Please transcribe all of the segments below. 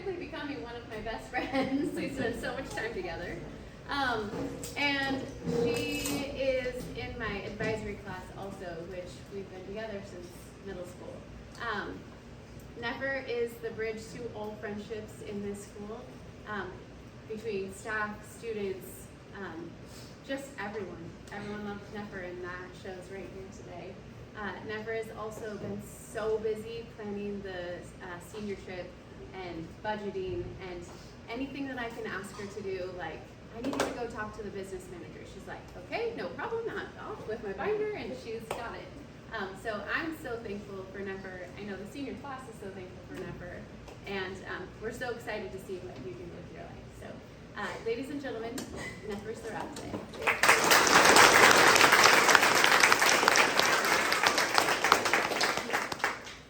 quickly becoming one of my best friends. We spend so much time together. And she is in my advisory class also, which we've been together since middle school. Nefer is the bridge to all friendships in this school, between staff, students, just everyone. Everyone loves Nefer, and that shows right here today. Nefer has also been so busy planning the senior trip and budgeting and anything that I can ask her to do, like, I need you to go talk to the business manager. She's like, okay, no problem, I'm off with my binder, and she's got it. So I'm so thankful for Nefer. I know the senior class is so thankful for Nefer, and we're so excited to see what you do with your life. So, ladies and gentlemen, Nefer Zarate.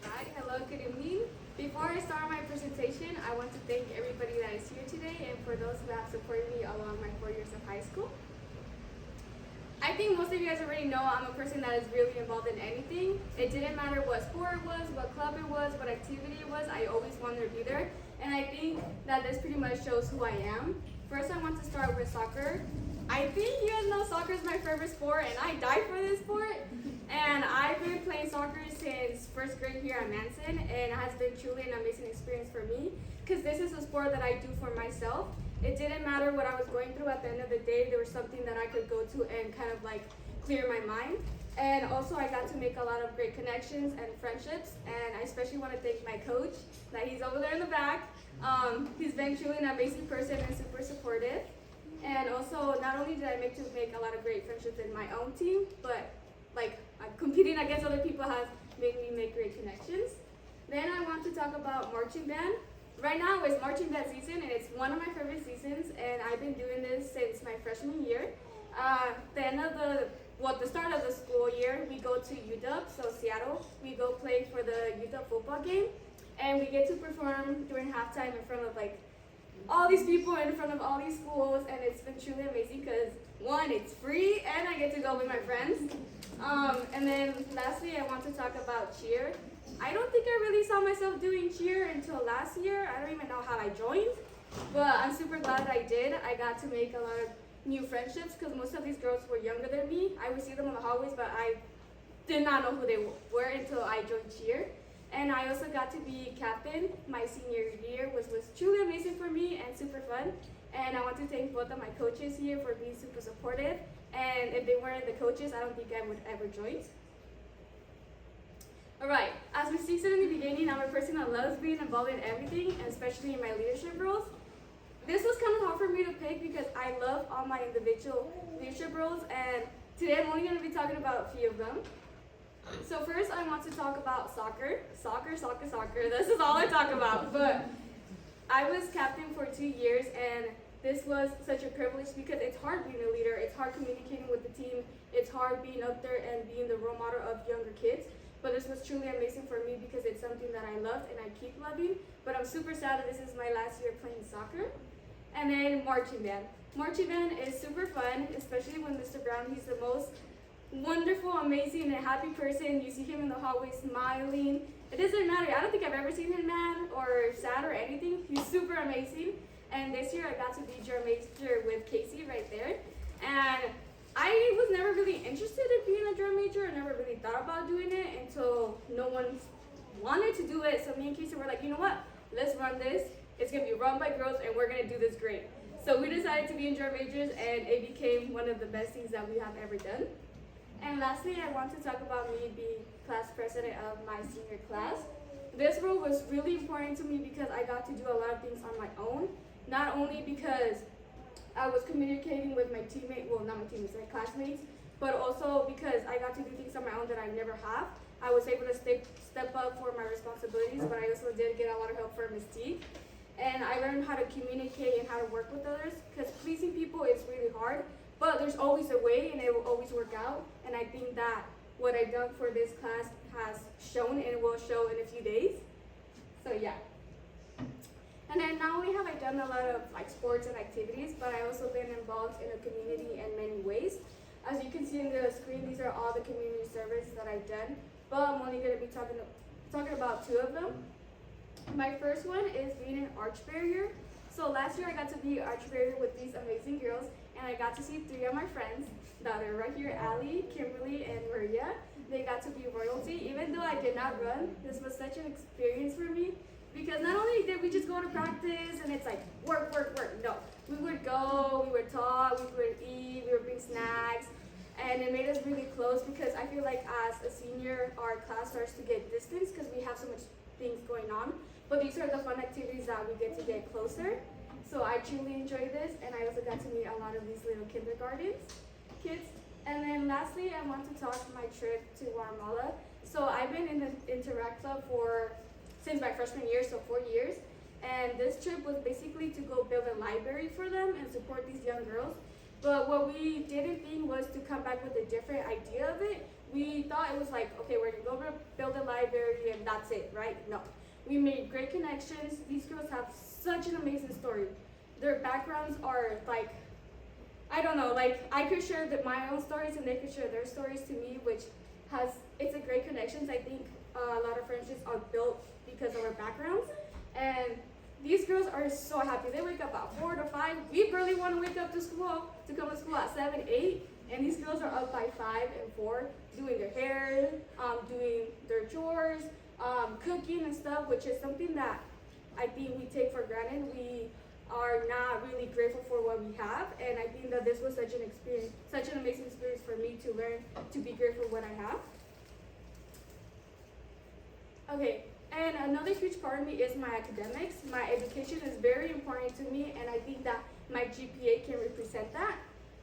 Hi, hello, good evening. Before I start my presentation, I want to thank everybody that is here today and for those who have supported me along my 4 years of high school. I think most of you guys already know I'm a person that is really involved in anything. It didn't matter what sport it was, what club it was, what activity it was, I always wanted to be there. And I think that this pretty much shows who I am. First, I want to start with soccer. I think you guys know soccer is my favorite sport, and I die for this sport. And I've been playing soccer since first grade here at Manson, and it has been truly an amazing experience for me because this is a sport that I do for myself. It didn't matter what I was going through. At the end of the day, there was something that I could go to and kind of like clear my mind. And also I got to make a lot of great connections and friendships, and I especially want to thank my coach, that he's over there in the back. He's been truly an amazing person and super supportive. And also, not only did I make a lot of great friendships in my own team, but like competing against other people has made me make great connections. Then I want to talk about marching band. Right now it's marching band season, and it's one of my favorite seasons, and I've been doing this since my freshman year. The start of the school year, we go to UW, so Seattle. We go play for the UW football game, and we get to perform during halftime in front of like all these people, in front of all these schools, and it's been truly amazing because one, it's free, and I get to go with my friends. And then lastly, I want to talk about cheer. I don't think I really saw myself doing cheer until last year. I don't even know how I joined, but I'm super glad that I did. I got to make a lot of new friendships because most of these girls were younger than me. I would see them in the hallways, but I did not know who they were until I joined cheer. And I also got to be captain my senior year, which was truly amazing for me and super fun. And I want to thank both of my coaches here for being super supportive. And if they weren't the coaches, I don't think I would ever join. Alright, as we said in the beginning, I'm a person that loves being involved in everything, and especially in my leadership roles. This was kind of hard for me to pick because I love all my individual leadership roles, and today I'm only going to be talking about a few of them. So first I want to talk about soccer. Soccer. This is all I talk about. But I was captain for 2 years, and this was such a privilege because it's hard being a leader. It's hard communicating with the team. It's hard being up there and being the role model of younger kids. But this was truly amazing for me because it's something that I loved and I keep loving. But I'm super sad that this is my last year playing soccer. And then marching band. Marching band is super fun, especially when Mr. Brown, he's the most wonderful, amazing, and happy person. You see him in the hallway smiling. It doesn't matter. I don't think I've ever seen him mad or sad or anything. He's super amazing. And this year I got to be drum major with Casey right there. And I was never really interested in being a drum major. I never really thought about doing it until no one wanted to do it. So me and Casey were like, you know what? Let's run this. It's going to be run by girls, and we're going to do this great. So we decided to be in drum majors, and it became one of the best things that we have ever done. And lastly, I want to talk about me being class president of my senior class. This role was really important to me because I got to do a lot of things on my own. Not only because I was communicating with my teammates, well, not my teammates, my classmates, but also because I got to do things on my own that I never have. I was able to step up for my responsibilities, but I also did get a lot of help from Ms. T. And I learned how to communicate and how to work with others, because pleasing people is really hard, but there's always a way and it will always work out. And I think that what I've done for this class has shown and will show in a few days. So yeah. And then not only have I done a lot of like sports and activities, but I've also been involved in the community in many ways. As you can see in the screen, these are all the community services that I've done, but I'm only going to be talking about 2 of them. My first one is being an arch barrier. So last year I got to be arch barrier with these amazing girls, and I got to see 3 of my friends that are right here, Allie, Kimberly, and Maria. They got to be royalty. Even though I did not run, this was such an experience for me because not only did we just go to practice and it's like work, work, work. No, we would go, we would talk, we would eat, we would bring snacks, and it made us really close because I feel like as a senior, our class starts to get distance because we have so much things going on. But these are the fun activities that we get to get closer. So I truly enjoy this, and I also got to meet a lot of these little kindergartens kids. And then lastly, I want to talk my trip to Guatemala. So I've been in the Interact Club since my freshman year, so 4 years. And this trip was basically to go build a library for them and support these young girls. But what we didn't think was to come back with a different idea of it. We thought it was like, okay, we're gonna go build a library and that's it, right? No. We made great connections. These girls have such an amazing story. Their backgrounds are like, I don't know, like I could share my own stories and they could share their stories to me, which it's a great connections. I think a lot of friendships are built because of our backgrounds. And these girls are so happy. They wake up at 4 to 5. We barely want to wake up to come to school at 7, 8. And these girls are up by 5 and 4, doing their hair, doing their chores, cooking and stuff, which is something that I think we take for granted. We are not really grateful for what we have, and I think that this was such an amazing experience for me to learn to be grateful for what I have. Okay, and another huge part of me is my academics. My education is very important to me, and I think that my GPA can represent that.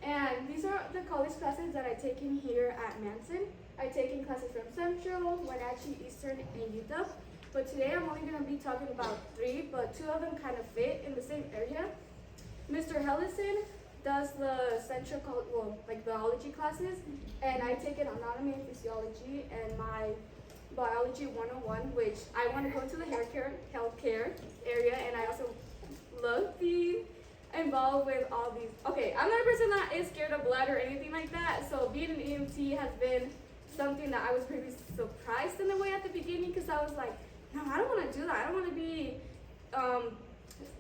And these are the college classes that I take in here at Manson. I take in classes from Central, Wenatchee, Eastern, and UW. But today I'm only going to be talking about 3, but 2 of them kind of fit in the same area. Mr. Hellison does the Central, like biology classes, and I take an anatomy and physiology and my biology 101, which I want to go into the healthcare area, and I also love being involved with all these. Okay, I'm not a person that is scared of blood or anything like that, so being an EMT has been something that I was pretty surprised in a way at the beginning, because I was like, no, I don't want to do that. I don't want to be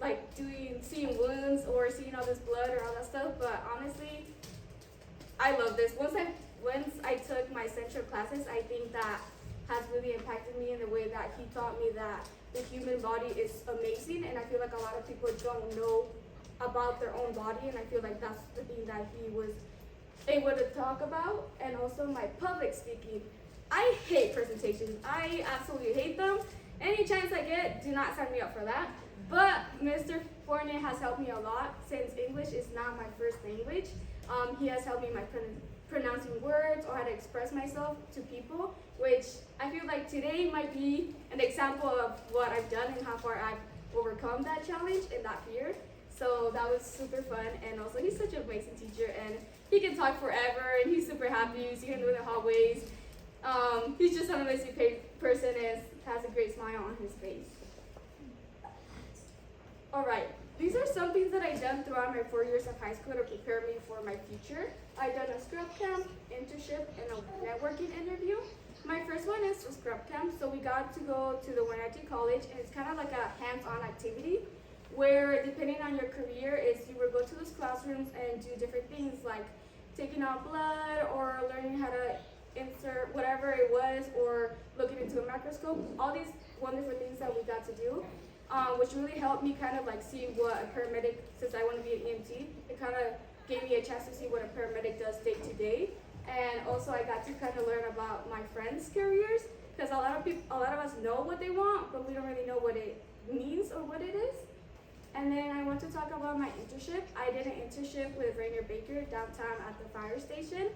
like seeing wounds or seeing all this blood or all that stuff. But honestly, I love this. Once I took my Central classes, I think that has really impacted me in the way that he taught me that the human body is amazing, and I feel like a lot of people don't know about their own body, and I feel like that's the thing that he was able to talk about. And also my public speaking. I hate presentations. I absolutely hate them. Any chance I get, do not sign me up for that. But Mr. Fournier has helped me a lot since English is not my first language. He has helped me my pronouncing words or how to express myself to people, which I feel like today might be an example of what I've done and how far I've overcome that challenge and that fear. So that was super fun, and also he's such an amazing teacher, and he can talk forever, and he's super happy. You see him in the hallways. He's just an amazing person and has a great smile on his face. Alright, these are some things that I've done throughout my 4 years of high school to prepare me for my future. I've done a scrub camp, internship, and a networking interview. My first one is a scrub camp, so we got to go to the Wenatchee College, and it's kind of like a hands-on activity where, depending on your career, is you will go to those classrooms and do different things like taking out blood or learning how to insert whatever it was, or looking into a microscope. All these wonderful things that we got to do, which really helped me kind of like see what a paramedic, since I want to be an EMT, it kind of gave me a chance to see what a paramedic does day to day. And also I got to kind of learn about my friends' careers, because a lot of us know what they want, but we don't really know what it means or what it is. And then I want to talk about my internship. I did an internship with Rainier Baker downtown at the fire station.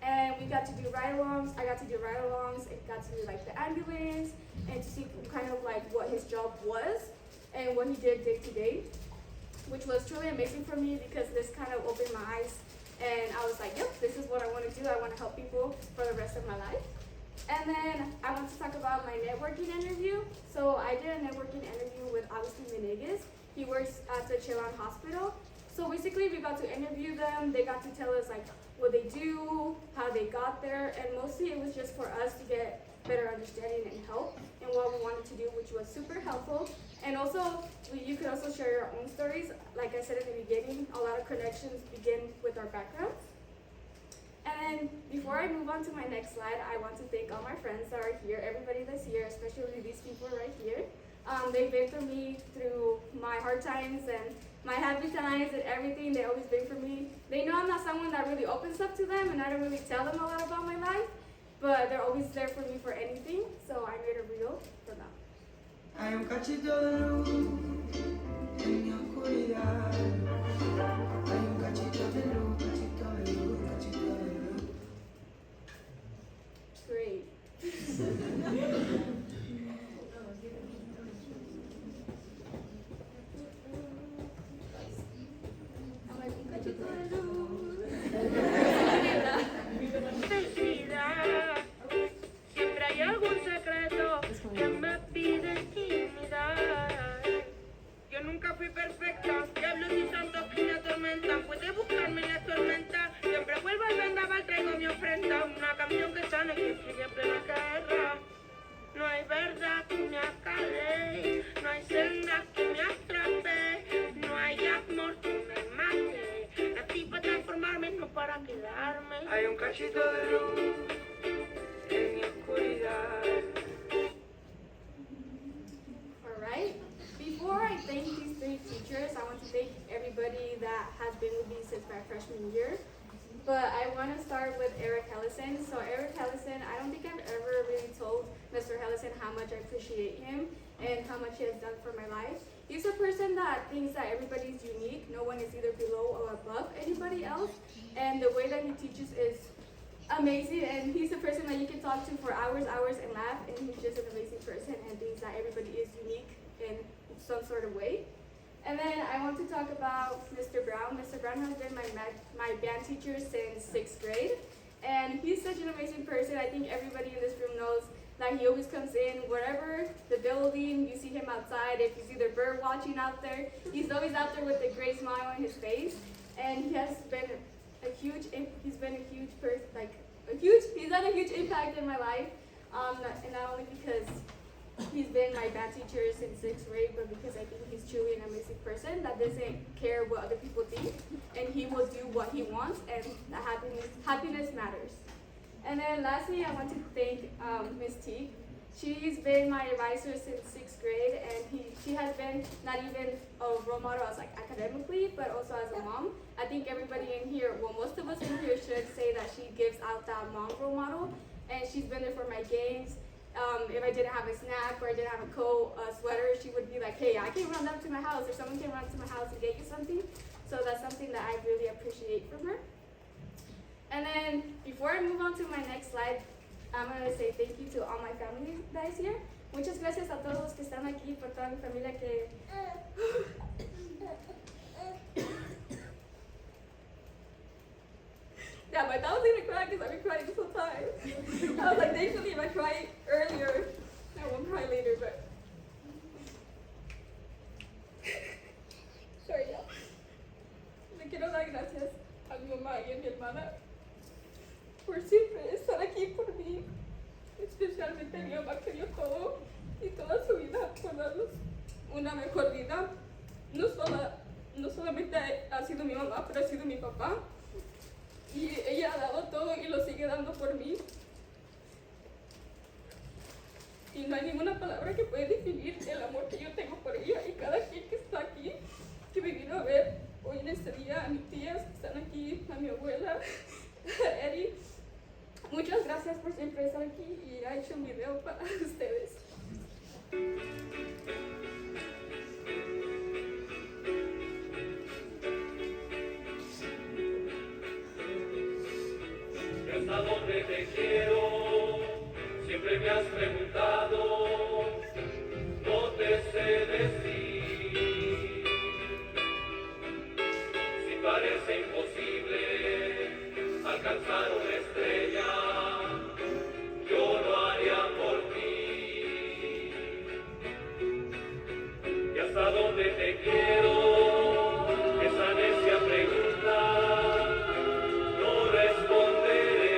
And we got to do ride-alongs. I got to do ride-alongs and got to do like the ambulance and to see kind of like what his job was and what he did day to day, which was truly amazing for me because this kind of opened my eyes. And I was like, yep, this is what I want to do. I want to help people for the rest of my life. And then I want to talk about my networking interview. So I did a networking interview with Agustin Venegas. He works at the Chelan Hospital. So basically we got to interview them. They got to tell us like what they do, how they got there, and mostly it was just for us to get better understanding and help in what we wanted to do, which was super helpful. And also, you could also share your own stories. Like I said in the beginning, a lot of connections begin with our backgrounds. And before I move on to my next slide, I want to thank all my friends that are here, everybody that's here, especially these people right here. They've been for me through my hard times and my happy times and everything. They've always been for me. They know I'm not someone that really opens up to them, and I don't really tell them a lot about my life, but they're always there for me for anything, so I made it real for them. Hay un cachito de luz en mi oscuridad. Hay un cachito de luz, cachito de luz, cachito de luz. Great. I'm like, un cachito de luz. Felicidad, siempre hay algún secreto que me pide intimidad. Yo nunca fui perfecta, diablos y santos que me atormentan. Puedes buscarme en la tormenta, siempre vuelvo al vendaval, traigo mi ofrenda. Una canción que sale que sigue en plena guerra. No hay verdad que me acabe, no hay senda que me atrape, no hay amor que me mate. Nací para transformarme, no para quedarme. Hay un cachito de luz en mi oscuridad. Alright, before I thank these three teachers, I want to thank everybody that has been with me since my freshman year. But I want to start with Eric Hellison. So Eric Hellison, I don't think I've ever really told Mr. Hellison how much I appreciate him and how much he has done for my life. He's a person that thinks that everybody's unique. No one is either below or above anybody else. And the way that he teaches is amazing. And he's a person that you can talk to for hours and laugh. And he's just an amazing person and thinks that everybody is unique in some sort of way. And then I want to talk about Mr. Brown. Mr. Brown has been my band teacher since 6th grade. And he's such an amazing person. I think everybody in this room knows that he always comes in wherever the building, you see him outside. If you see the bird watching out there, he's always out there with a great smile on his face. And he has been he's done a huge impact in my life. And not only because he's been my band teacher since 6th grade, but because I think he's truly an amazing person that doesn't care what other people think, and he will do what he wants, and that happiness matters. And then lastly, I want to thank Ms. T. She's been my advisor since 6th grade, and she has been not even a role model as like academically, but also as a mom. I think everybody in here, well, most of us in here should say that she gives out that mom role model, and she's been there for my games. If I didn't have a snack or I didn't have a coat, a sweater, she would be like, hey, I can run up to my house, or someone can run to my house and get you something. So that's something that I really appreciate from her. And then before I move on to my next slide, I'm going to say thank you to all my family that is here. Muchas gracias a todos los que están aquí, por toda mi familia que... Yeah, my dad was gonna cry because I've been crying this whole time. I was like, thankfully if I cry earlier, I won't cry later, but... Sorry, ya. Le quiero dar gracias a mi mamá y a mi hermana por siempre estar aquí por mí. Especialmente a mi mamá que dio todo y toda su vida por darnos una mejor vida. No solamente ha sido mi mamá, pero ha sido mi papá. Y ella ha dado todo y lo sigue dando por mí. Y no hay ninguna palabra que pueda definir el amor que yo tengo por ella. Y cada quien que está aquí, que me vino a ver hoy en este día, a mis tías que están aquí, a mi abuela, a Eddie. Muchas gracias por siempre estar aquí y ha hecho un video para ustedes. ¿Hasta dónde te quiero? Siempre me has preguntado, no te sé decir. Si parece imposible alcanzar una estrella, yo lo haría por ti. ¿Y hasta dónde te quiero? Esa necia pregunta no responderé.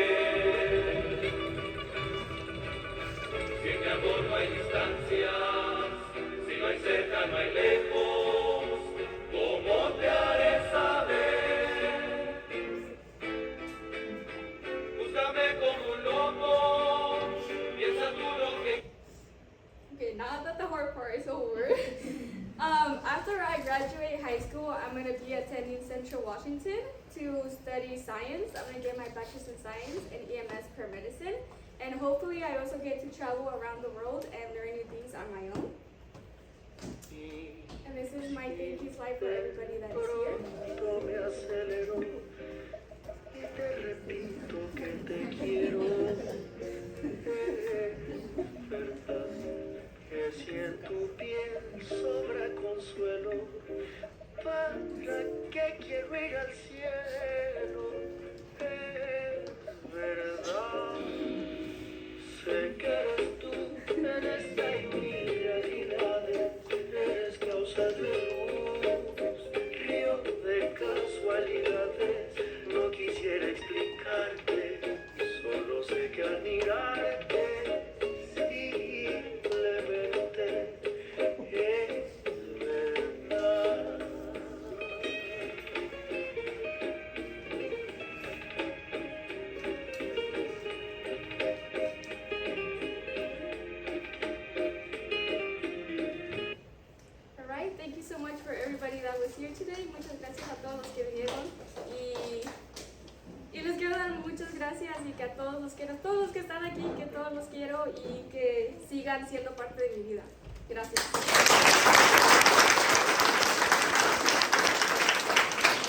after I graduate high school, I'm going to be attending Central Washington to study science. I'm going to get my bachelor's in science and EMS per medicine. And hopefully I also get to travel around the world and learn new things on my own. And this is my thank you slide for everybody that is here. Pronto me acelero y te repito que te quiero. Verdad que si en tu piel sobra consuelo, ¿para qué quiero ir al cielo? Es verdad, sé que eres tú en esta irrealidad, eres causa de luz, río de casualidades. No quisiera explicarte, solo sé que al mirarte simplemente es verdad. Alright, thank you so much for everybody that was here today. Muchas gracias a todos los que vinieron. Y les quiero dar muchas gracias y que a todos los quiero, todos los que están aquí, que todos los quiero y que sigan siendo parte de mi vida. Gracias.